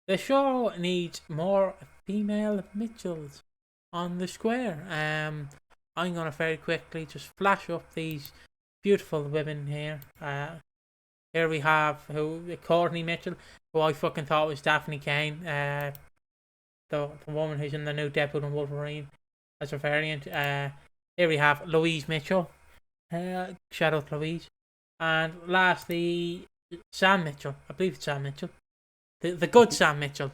The show needs more female Mitchells on the square. I'm gonna very quickly just flash up these beautiful women here. Here we have Courtney Mitchell, who I fucking thought was Daphne Kane, the woman who's in the new Deadpool and Wolverine as a variant. Here we have Louise Mitchell, shout out Louise, and lastly Sam Mitchell. I believe it's Sam Mitchell, the good Sam Mitchell.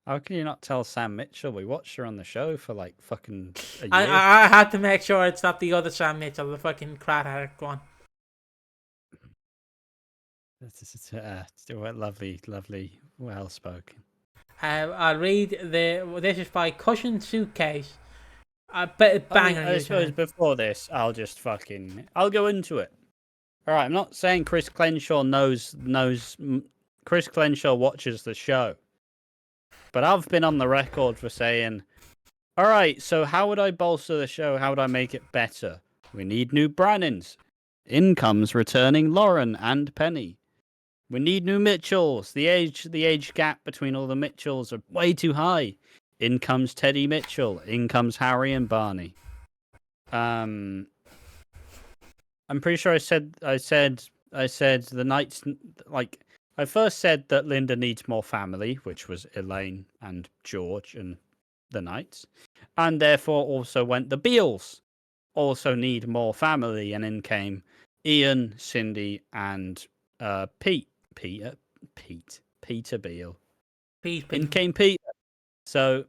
How can you not tell Sam Mitchell? We watched her on the show for like fucking a year. I had to make sure it's not the other Sam Mitchell, the fucking crat addict one. Lovely, well spoken. I'll read this is by Cushion Suitcase. Banger. I suppose before this, I'll go into it. All right, I'm not saying Chris Clenshaw knows. Chris Clenshaw watches the show, but I've been on the record for saying, all right, so how would I bolster the show? How would I make it better? We need new Brannons. In comes returning Lauren and Penny. We need new Mitchells. The age gap between all the Mitchells are way too high. In comes Teddy Mitchell. In comes Harry and Barney. I'm pretty sure I said the Knights, like, I first said that Linda needs more family, which was Elaine and George and the Knights, and therefore also went the Beals also need more family, and in came Ian, Cindy, and Peter Beale. In came Peter. So,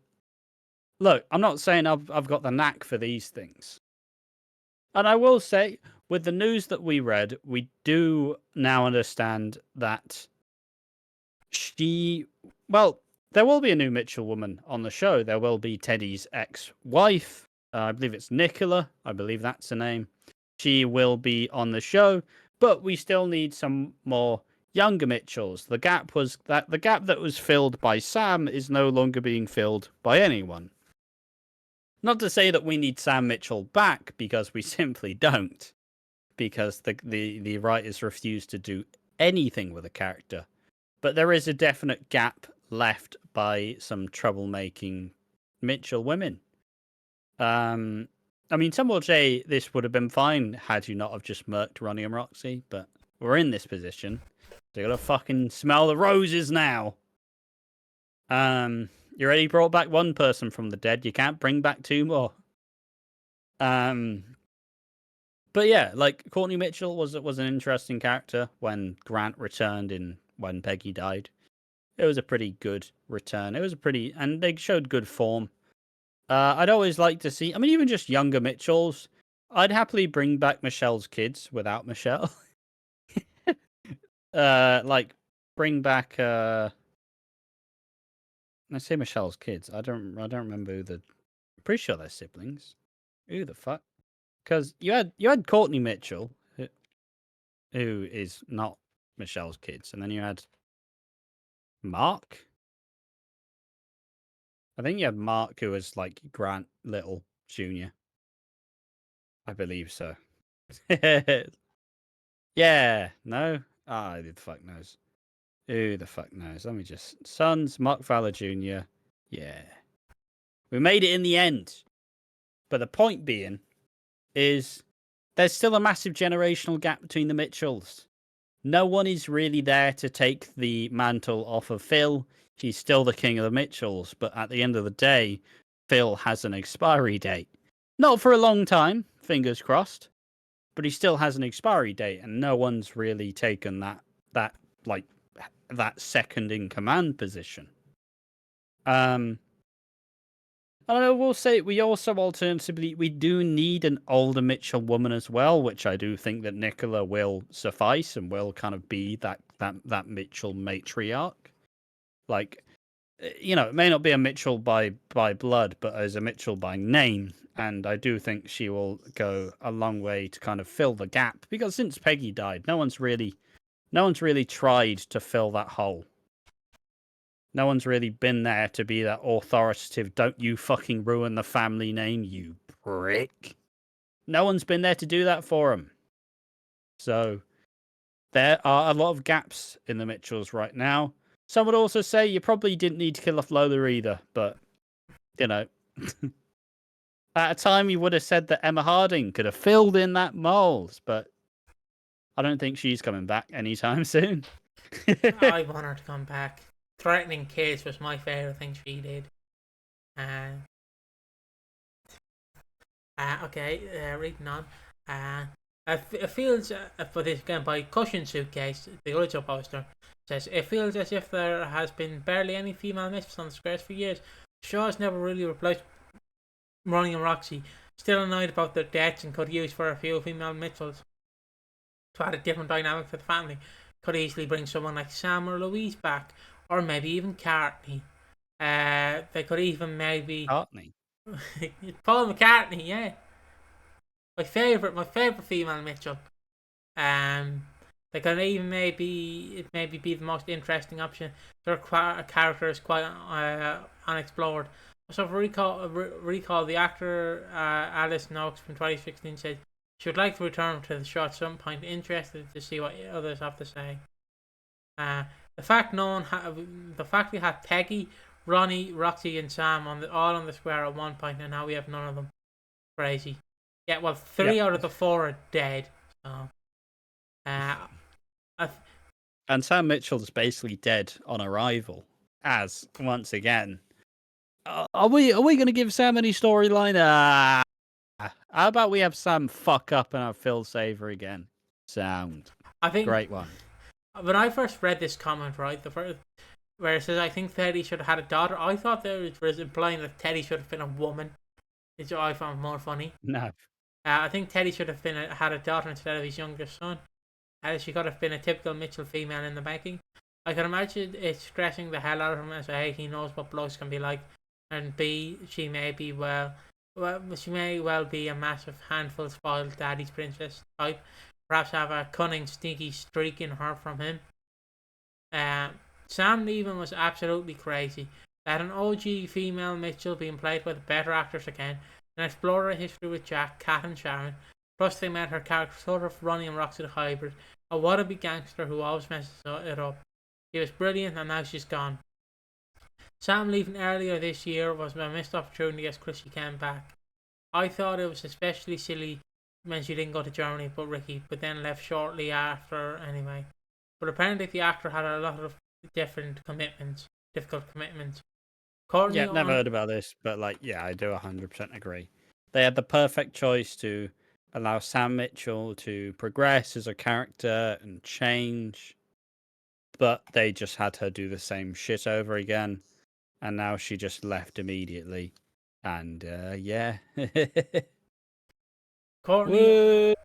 look, I'm not saying I've got the knack for these things. And I will say, with the news that we read, we do now understand that there will be a new Mitchell woman on the show. There will be Teddy's ex-wife. I believe it's Nicola. I believe that's her name. She will be on the show, but we still need some more younger Mitchells. The gap that was filled by Sam is no longer being filled by anyone. Not to say that we need Sam Mitchell back, because we simply don't, because the writers refuse to do anything with a character. But there is a definite gap left by some troublemaking Mitchell women. I mean, some will say this would have been fine had you not have just murked Ronnie and Roxy, but we're in this position. So you gotta fucking smell the roses now. You already brought back one person from the dead. You can't bring back two more. But yeah, like, Courtney Mitchell was an interesting character when Grant returned when Peggy died. It was a pretty good return. And they showed good form. I'd always like to see, I mean, even just younger Mitchells. I'd happily bring back Michelle's kids without Michelle. Like, bring back, I say Michelle's kids. I don't remember I'm pretty sure they're siblings. Who the fuck? Because you had Courtney Mitchell, who is not Michelle's kids, and then you had Mark. I think you had Mark, who was like Grant Little Jr. I believe so. Yeah, no? Who the fuck knows? Who the fuck knows? Let me just... Sons, Mark Fowler Jr. Yeah. We made it in the end. But the point being is there's still a massive generational gap between the Mitchells. No one is really there to take the mantle off of Phil. He's still the king of the Mitchells, but at the end of the day, Phil has an expiry date. Not for a long time, fingers crossed, but he still has an expiry date, and no one's really taken that second in command position. I don't know, we'll say we also alternatively, we do need an older Mitchell woman as well, which I do think that Nicola will suffice and will kind of be that Mitchell matriarch. Like, you know, it may not be a Mitchell by blood, but as a Mitchell by name. And I do think she will go a long way to kind of fill the gap, because since Peggy died, no one's really tried to fill that hole. No one's really been there to be that authoritative, don't you fucking ruin the family name, you prick. No one's been there to do that for him. So there are a lot of gaps in the Mitchells right now. Some would also say you probably didn't need to kill off Lola either, but, you know. At a time, you would have said that Emma Harding could have filled in that mold, but I don't think she's coming back anytime soon. I want her to come back. Threatening kids was my favourite thing she did. Reading on. It feels, for this again by Cushion Suitcase, the original poster, says, it feels as if there has been barely any female mistress on the squares for years. Shaw's never really replaced Ronnie and Roxy. Still annoyed about their deaths and could use for a few female Mitchells to add a different dynamic for the family. Could easily bring someone like Sam or Louise back, or maybe even Courtney. They could even maybe Courtney. Paul McCartney, yeah. My favourite female Mitchell. They could even maybe be the most interesting option. Their character is quite unexplored. So if recall the actor Alice Noakes from 2016 said she would like to return to the show at some point, interested to see what others have to say. The fact we had Peggy, Ronnie, Roxy, and Sam all on the square at one point, and now we have none of them. Crazy. Yeah, well, 3 out of the 4 are dead. So, and Sam Mitchell's basically dead on arrival. As once again, are we going to give Sam any storyline? How about we have Sam fuck up and have Phil save her again? Sound. I think great one. When I first read this comment, right, where it says I think Teddy should have had a daughter, I thought there was implying that Teddy should have been a woman, which I found more funny. No. I think Teddy should have had a daughter instead of his younger son. She could have been a typical Mitchell female in the making. I can imagine it stressing the hell out of him as A, he knows what blokes can be like, and B, she may well be a massive handful spoiled daddy's princess type. Perhaps have a cunning, sneaky streak in her from him. Sam leaving was absolutely crazy. They had an OG female Mitchell being played by the better actors again, and explore her history with Jack, Kat, and Sharon. Plus, they met her character sort of Ronnie and Roxy the hybrid, a wannabe gangster who always messes it up. She was brilliant, and now she's gone. Sam leaving earlier this year was a missed opportunity as Chrissy came back. I thought it was especially silly when she didn't go to Germany but then left shortly after anyway. But apparently the actor had a lot of difficult commitments. Courtney never heard about this, but I do 100% agree. They had the perfect choice to allow Sam Mitchell to progress as a character and change, but they just had her do the same shit over again, and now she just left immediately. And Courtney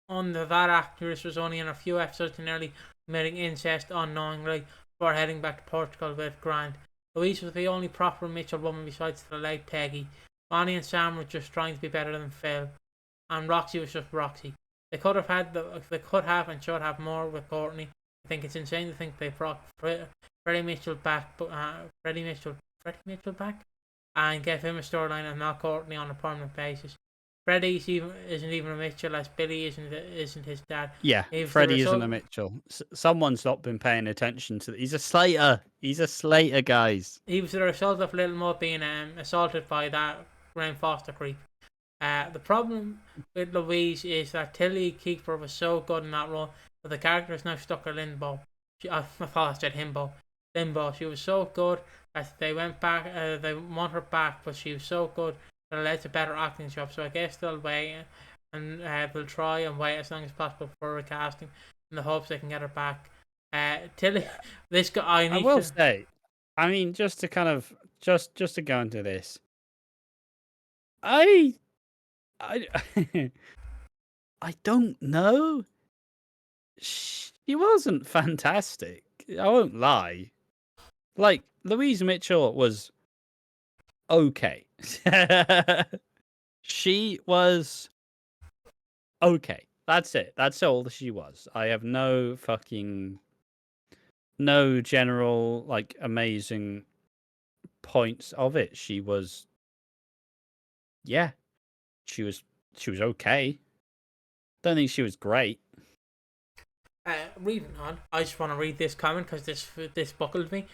on that actress was only in a few episodes and nearly committing incest unknowingly before heading back to Portugal with Grant. Louise was the only proper Mitchell woman besides the late Peggy. Ronnie and Sam were just trying to be better than Phil, and Roxy was just Roxy. They could have and should have more with Courtney. I think it's insane to think they brought Freddie Mitchell back, and gave him a storyline and not Courtney on a permanent basis. Freddie isn't even a Mitchell, as Billy isn't his dad. Yeah, Freddie isn't a Mitchell. Someone's not been paying attention to. He's a Slater. He's a Slater, guys. He was the result of Little Mo being assaulted by that Graham Foster creep. The problem with Louise is that Tilly Keeper was so good in that role, but the character is now stuck in limbo. I thought I said himbo. Limbo. She was so good that they went back. They want her back, but she was so good that it led to better acting job. So I guess they'll wait and they'll try and wait as long as possible for recasting in the hopes they can get her back. Tilly, this guy. I will say, I mean, just to kind of just to go into this, I don't know. She wasn't fantastic. I won't lie. Like, Louise Mitchell was okay. She was okay. That's it. That's all she was. I have no general amazing points of it. She was she was okay. Don't think she was great. Reading on, I just want to read this comment because this buckled me.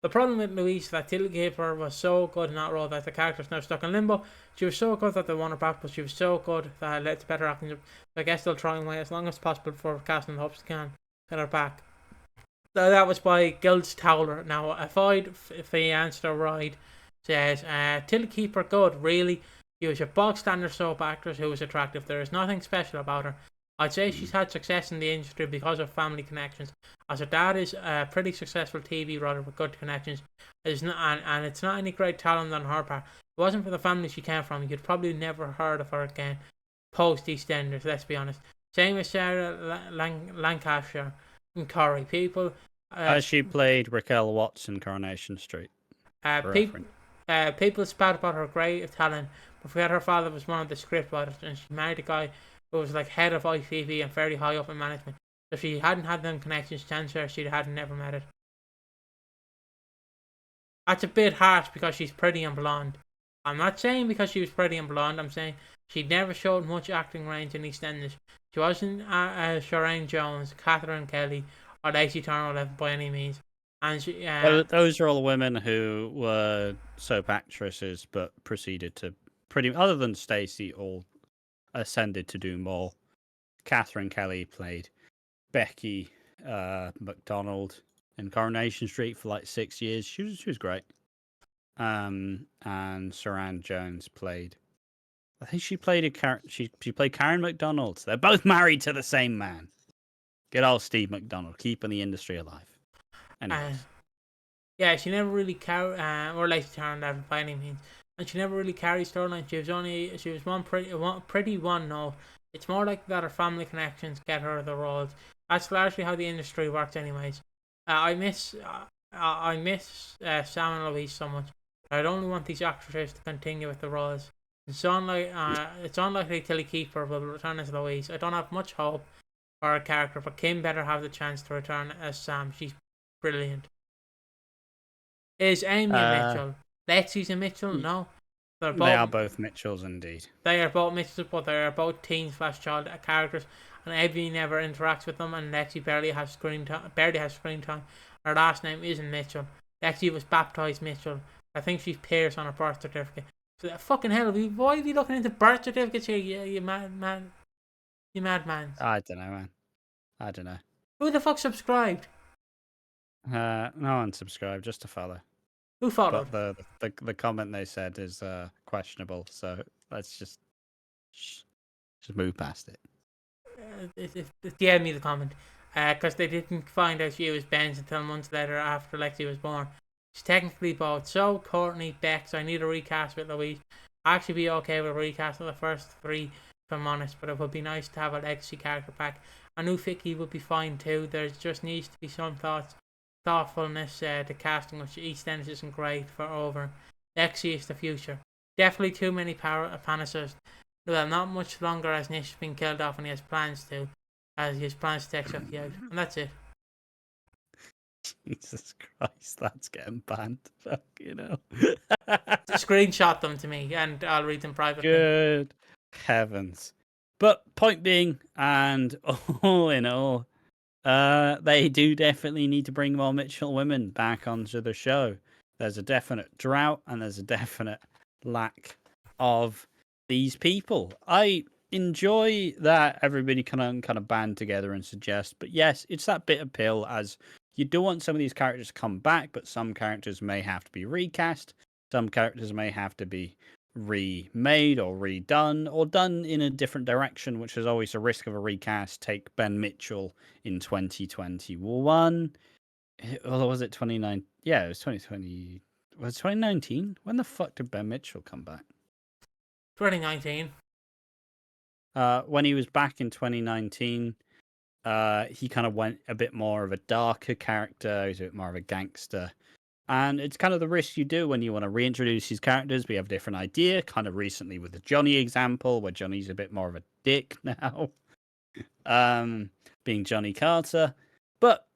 The problem with Louise is that Tilly Keeper was so good in that role that the character's now stuck in limbo. She was so good that they want her back, but she was so good that it led to better acting. So I guess they'll try and wait as long as possible for casting, hopes they can get her back. So that was by Gilds Towler. Now, if the answer right, says Tilly Keeper good, really. She was a bog standard soap actress who was attractive. There is nothing special about her. I'd say she's had success in the industry because of family connections, as her dad is a pretty successful TV writer with good connections. It's not, and it's not any great talent on her part. If it wasn't for the family she came from, you'd probably never heard of her again. Post EastEnders, let's be honest. Same as Sarah Lancashire and Corrie. People. As she played Raquel Watts in Coronation Street. People spat about her great talent, but forget her father was one of the script writers, and she married a guy who was like head of ITV and fairly high up in management. So if she hadn't had them connections, chances are she hadn't never met it. That's a bit harsh because she's pretty and blonde. I'm not saying because she was pretty and blonde. I'm saying she never showed much acting range in EastEnders. She wasn't Shireen Jones, Catherine Kelly, or Lacey Turner by any means. And those are all women who were soap actresses, but proceeded to other than Stacey, all ascended to do more. Catherine Kelly played Becky McDonald in Coronation Street for like 6 years. She was great. And Saran Jones played. I think she played she played Karen McDonald. They're both married to the same man. Good old Steve McDonald, keeping the industry alive. Anyways. Yeah, she never really carried, or Lacey Turner by any means, and she never really carried storyline. She was one pretty one note. It's more like that her family connections get her the roles. That's largely how the industry works, anyways. I miss Sam and Louise so much. I'd only want these actresses to continue with the roles. It's unlikely Tilly Keeper will return as Louise. I don't have much hope for her character, but Kim better have the chance to return as Sam. She's brilliant. Is Amy a Mitchell? Lexi's a Mitchell? No. They are both Mitchells indeed. They are both Mitchells, but they are both teen/child characters, and Amy never interacts with them, and Lexi barely has screen time. Her last name isn't Mitchell. Lexi was baptised Mitchell. I think she's Pierce on her birth certificate. So fucking hell, why are we looking into birth certificates here? You madman. I don't know, man. I don't know. Who the fuck subscribed? No one subscribed, just a follow. Who followed? But the comment they said is questionable, so let's just move past it. DM me the comment, because they didn't find out she was Ben's until months later after Lexi was born. She's technically both. So Courtney, Bex, I need a recast with Louise. I'd actually be okay with a recast of the first three, if I'm honest, but it would be nice to have a legacy character back. A new Vicky would be fine too. There just needs to be some thoughtfulness to casting, which EastEnders isn't great for over. Lexi is the future. Definitely too many panacers. Well, not much longer as Nish has been killed off and he has plans to take Chucky out. And that's it. Jesus Christ, that's getting banned. Fuck, you know. Screenshot them to me and I'll read them privately. Good heavens. But point being, and all in all, they do definitely need to bring more Mitchell women back onto the show. There's a definite drought and there's a definite lack of these people. I enjoy that everybody kind of band together and suggest, but yes, it's that bitter pill as you do want some of these characters to come back, but some characters may have to be recast. Some characters may have to be remade or redone or done in a different direction, which is always a risk of a recast. Take Ben Mitchell in 2021. Or was it 2019? Yeah, it was 2020. Was it 2019? When the fuck did Ben Mitchell come back? 2019. When he was back in 2019, he kind of went a bit more of a darker character. He's a bit more of a gangster. And it's kind of the risk you do when you want to reintroduce these characters. We have a different idea, kind of recently with the Johnny example, where Johnny's a bit more of a dick now, being Johnny Carter. But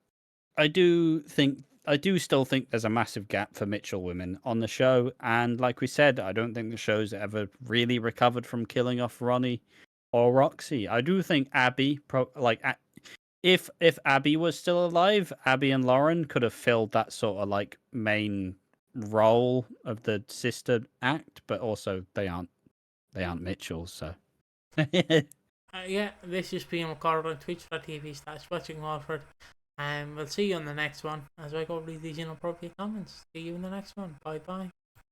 I do still think there's a massive gap for Mitchell women on the show. And like we said, I don't think the show's ever really recovered from killing off Ronnie or Roxy. I do think Abby, if Abby was still alive, Abby and Lauren could have filled that sort of like main role of the sister act, but also they aren't Mitchells, so. Yeah, this has been recorded on twitch.tv/watching Walford. We'll see you on the next one as I go read these inappropriate comments. See you in the next one. Bye bye.